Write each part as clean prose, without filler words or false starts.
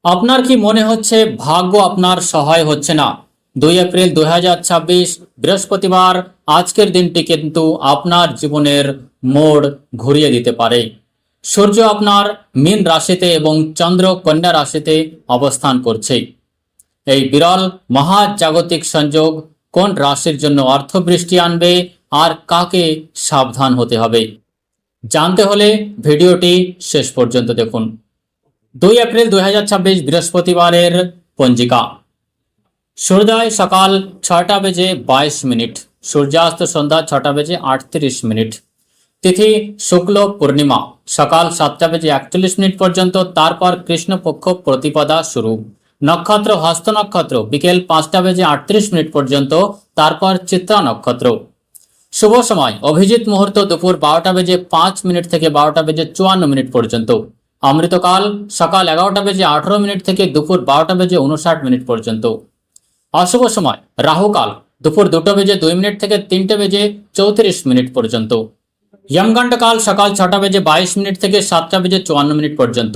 আপনার কি মনে হচ্ছে ভাগ্য আপনার সহায় হচ্ছে না? 2 এপ্রিল 2026 বৃহস্পতিবার আজকের দিনটি কিন্তু আপনার জীবনের মোড় ঘুরিয়ে দিতে পারে। সূর্য আপনার মীন রাশিতে এবং চন্দ্র কন্যা রাশিতে অবস্থান করছে। এই বিরল মহাজাগতিক সংযোগ কোন রাশির জন্য অর্থবৃষ্টি আনবে আর কাকে সাবধান হতে হবে জানতে হলে ভিডিওটি শেষ পর্যন্ত দেখুন। 2 এপ্রিল 2026 বৃহস্পতিবারের পঞ্জিকা। সূর্যোদয় সকাল 6টা বেজে 22 মিনিট, সূর্যাস্ত সন্ধ্যা 6টা বেজে 38 মিনিট। তিথি শুক্ল পূর্ণিমা সকাল 7টা বেজে 41 মিনিট পর্যন্ত, তারপর কৃষ্ণপক্ষ প্রতিপদা শুরু। নক্ষত্র হস্ত নক্ষত্র বিকেল 5টা বেজে 38 মিনিট পর্যন্ত, তারপর চিত্রা নক্ষত্র। শুভ সময় অভিজিৎ মুহূর্ত দুপুর 12টা বেজে 5 মিনিট থেকে 12টা বেজে 54 মিনিট পর্যন্ত। অমৃতকাল সকাল 11টা বেজে 18 মিনিট থেকে দুপুর 12টা বেজে 59 মিনিট পর্যন্ত। অশুভ সময় রাহুকাল দুপুর 2টা বেজে 2 মিনিট থেকে 3টে বেজে 34 মিনিট পর্যন্ত। যমগণ্ডকাল সকাল 6টা বেজে 22 মিনিট থেকে 7টা বেজে 54 মিনিট পর্যন্ত।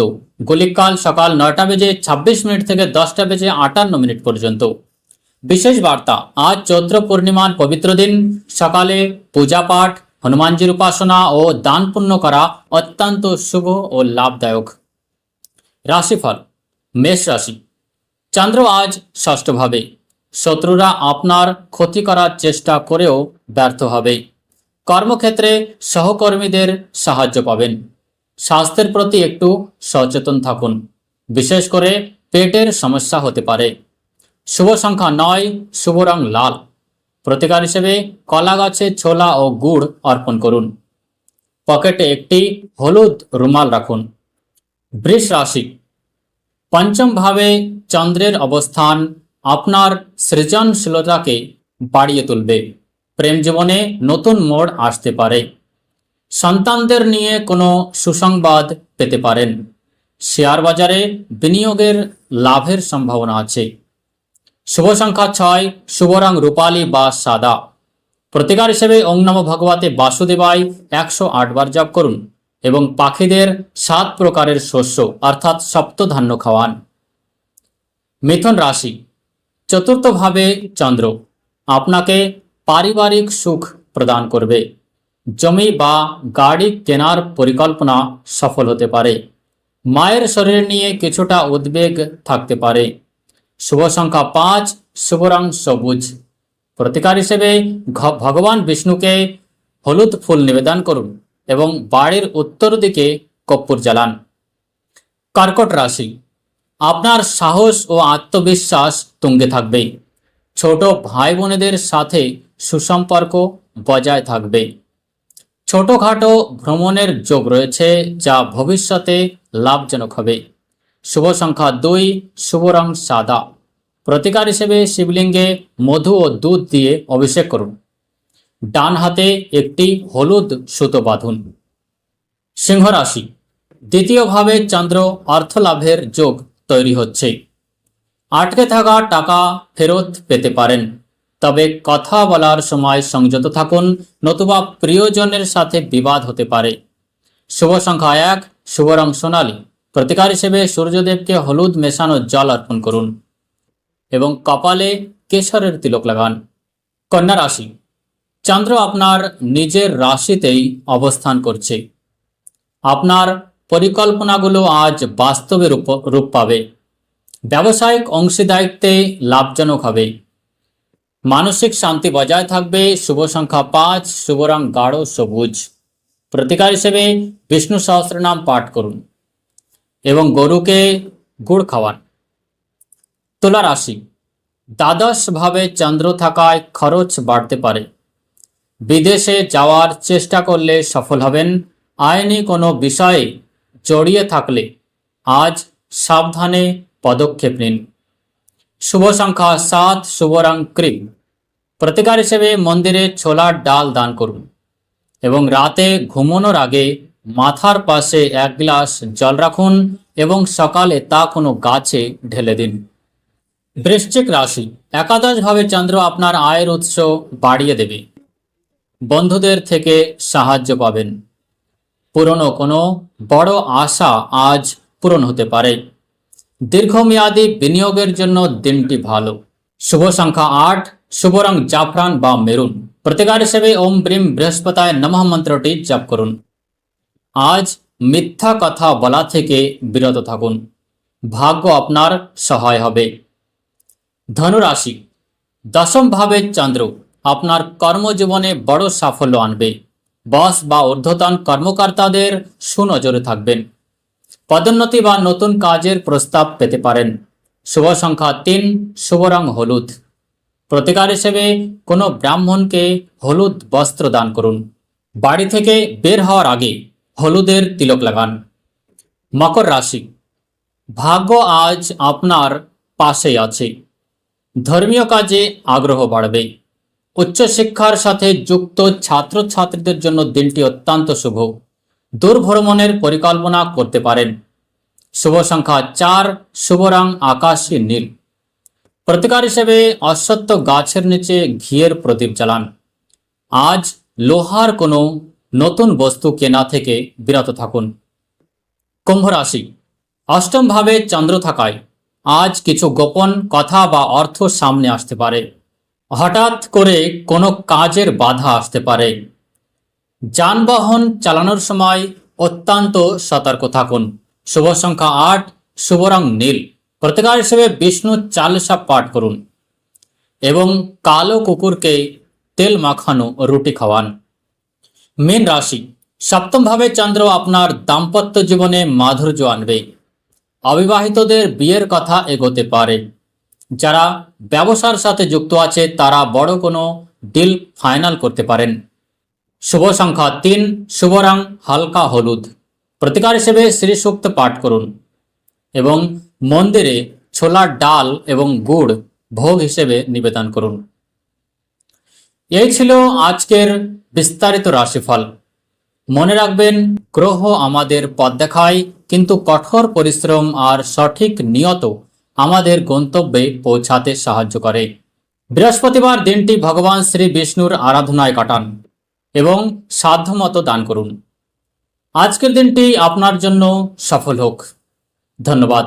গুলিককাল সকাল 9টা বেজে 26 মিনিট থেকে 10টা বেজে 58 মিনিট পর্যন্ত। বিশেষ বার্তা, আজ চৈত্র পূর্ণিমার পবিত্র দিন। সকালে পূজা পাঠ, হনুমানজির উপাসনা ও দান পুণ্য করা অত্যন্ত শুভ ও লাভদায়ক। রাশিফল। মেষ রাশি। চন্দ্র আজ ষষ্ঠভাবে। শত্রুরা আপনার ক্ষতি করার চেষ্টা করেও ব্যর্থ হবে। কর্মক্ষেত্রে সহকর্মীদের সাহায্য পাবেন। স্বাস্থ্যের প্রতি একটু সচেতন থাকুন, বিশেষ করে পেটের সমস্যা হতে পারে। শুভ সংখ্যা 9, শুভ রং লাল। প্রতিকার হিসেবে কলা গাছে ছোলা ও গুড় অর্পণ করুন। পকেটে একটি হলুদ রুমাল রাখুন। বৃষ রাশি। পঞ্চম ভাবে চন্দ্রের অবস্থান আপনার সৃজনশীলতাকে বাড়িয়ে তুলবে। প্রেম জীবনে নতুন মোড় আসতে পারে। সন্তানদের নিয়ে কোনো সুসংবাদ পেতে পারেন। শেয়ার বাজারে বিনিয়োগের লাভের সম্ভাবনা আছে। শুভ সংখ্যা 6, শুভ রং রূপালী বা সাদা। প্রতিকার হিসেবে ওং নমঃ ভগবতে বাসুদেবায় 108 বার জপ করুন এবং পাখিদের 7 প্রকারের শস্য অর্থাৎ সপ্তধান্য খাওয়ান। মিথুন রাশি। চতুর্থভাবে চন্দ্র আপনাকে পারিবারিক সুখ প্রদান করবে। জমি বা গাড়ি কেনার পরিকল্পনা সফল হতে পারে। মায়ের শরীর নিয়ে কিছুটা উদ্বেগ থাকতে পারে। শুভ সংখ্যা 5, শুভ রং সবুজ। প্রতিকার হিসেবে ভগবান বিষ্ণুকে হলুদ ফুল নিবেদন করুন এবং বাড়ির উত্তর দিকে কর্পূর জ্বালান। কর্কট রাশি। আপনার সাহস ও আত্মবিশ্বাস তুঙ্গে থাকবে। ছোট ভাই বোনেদের সাথে সুসম্পর্ক বজায় থাকবে। ছোটখাটো ভ্রমণের যোগ রয়েছে, যা ভবিষ্যতে লাভজনক হবে। শুভ সংখ্যা 2, শুভ রং সাদা। প্রতিকার হিসেবে শিবলিঙ্গে মধু ও দুধ দিয়ে অভিষেক করুন। ডান হাতে একটি হলুদ সুতো বাঁধুন। সিংহ রাশি। দ্বিতীয়ভাবে চন্দ্র অর্থলাভের যোগ তৈরি হচ্ছে। আটকে থাকা টাকা ফেরত পেতে পারেন, তবে কথা বলার সময় সংযত থাকুন, নতুবা প্রিয়জনের সাথে বিবাদ হতে পারে। শুভ সংখ্যা 1, শুভ রং সোনালী। প্রতিকার হিসেবে সূর্যদেবকে হলুদ মেশানো জল অর্পণ করুন এবং কপালে কেশরের তিলক লাগান। কন্যা রাশি। চন্দ্র আপনার নিজের রাশিতেই অবস্থান করছে। আপনার পরিকল্পনাগুলো আজ বাস্তবে রূপ পাবে। ব্যবসায়িক অংশীদারিত্বে লাভজনক হবে। মানসিক শান্তি বজায় থাকবে। শুভ সংখ্যা 5, শুভ রং গাঢ় সবুজ। প্রতিকার হিসেবে বিষ্ণু সহস্রনাম পাঠ করুন এবং গরুকে গুড় খাওয়ান। তুলা রাশি। দ্বাদশ ভাবে চন্দ্র থাকায় খরচ বাড়তে পারে। বিদেশে যাওয়ার চেষ্টা করলে সফল হবেন। আইনি কোনো বিষয়ে জড়িয়ে থাকলে আজ সাবধানে পদক্ষেপ নিন। শুভ সংখ্যা 7, শুভ রং ক্রিম। প্রতিকার হিসেবে মন্দিরে ছোলার ডাল দান করুন এবং রাতে ঘুমানোর আগে মাথার পাশে 1 গ্লাস জল রাখুন এবং সকালে তা কোনো গাছে ঢেলে দিন। বৃশ্চিক রাশি। একাদশভাবে চন্দ্র আপনার আয়ের উৎস বাড়িয়ে দেবে। বন্ধুদের থেকে সাহায্য পাবেন। পুরনো কোনো বড় আশা আজ পূরণ হতে পারে। দীর্ঘমেয়াদী বিনিয়োগের জন্য দিনটি ভালো। শুভ সংখ্যা 8, শুভ রং জাফরান বা মেরুন। প্রতিকার হিসেবে ওম ব্রিম বৃহস্পতায় নমঃ মন্ত্রটি জপ করুন। আজ মিথ্যা কথা বলা থেকে বিরত থাকুন, ভাগ্য আপনার সহায় হবে। ধনু রাশি, দশম ভাবের চন্দ্র আপনার কর্মজীবনে বড় সাফল্য আনবে। বস বা ঊর্ধ্বতন কর্মকর্তাদের সুনজরে থাকবেন। পদোন্নতি বা নতুন কাজের প্রস্তাব পেতে পারেন। শুভ সংখ্যা 3, শুভ রং হলুদ। প্রতিকার হিসেবে কোনো ব্রাহ্মণকে হলুদ বস্ত্র দান করুন। বাড়ি থেকে বের হওয়ার আগে হলুদের তিলক লাগান। মকর রাশি, ভাগ্য আজ আপনার পাশেই আছে। ধর্মীয় কাজে আগ্রহ বাড়বে। উচ্চশিক্ষার সাথে যুক্ত ছাত্রছাত্রীদের জন্য দিনটি অত্যন্ত শুভ। দূর ভ্রমণের পরিকল্পনা করতে পারেন। শুভ সংখ্যা 4, শুভ রং আকাশী নীল। প্রতিকার হিসেবে অশ্বত্থ গাছের নিচে ঘিয়ের প্রদীপ জ্বালান। আজ লোহার কোনো নতুন বস্তু কেনা থেকে বিরত থাকুন। কুম্ভ রাশি, অষ্টম ভাবে চন্দ্র থাকায় আজ কিছু গোপন কথা বা অর্থ সামনে আসতে পারে। হঠাৎ করে কোনো কাজের বাধা আসতে পারে। যানবাহন চালানোর সময় অত্যন্ত সতর্ক থাকুন। শুভ সংখ্যা 8, শুভ রং নীল। প্রতিকার হিসেবে বিষ্ণু চালিসা পাঠ করুন এবং কালো কুকুরকে তেল মাখানো রুটি খাওয়ান। মীন রাশি, সপ্তম ভাবে চন্দ্র আপনার দাম্পত্য জীবনে মাধুর্য আনবে। অবিবাহিতদের বিয়ের কথা এগোতে পারে। যারা ব্যবসার সাথে যুক্ত আছে তারা বড় কোনো ডিল ফাইনাল করতে পারেন। শুভ সংখ্যা 3, শুভ রং হালকা হলুদ। প্রতিকার হিসেবে শ্রী সূক্ত পাঠ করুন এবং মন্দিরে ছোলার ডাল এবং গুড় ভোগ হিসেবে নিবেদন করুন। এই ছিল আজকের বিস্তারিত রাশিফল। মনে রাখবেন, গ্রহ আমাদের পথ দেখায়, কিন্তু কঠোর পরিশ্রম আর সঠিক নিয়ত আমাদের গন্তব্যে পৌঁছাতে সাহায্য করে। বৃহস্পতিবার দিনটি ভগবান শ্রী বিষ্ণুর আরাধনায় কাটান এবং সাধ্যমতো দান করুন। আজকের দিনটি আপনার জন্য সফল হোক। ধন্যবাদ।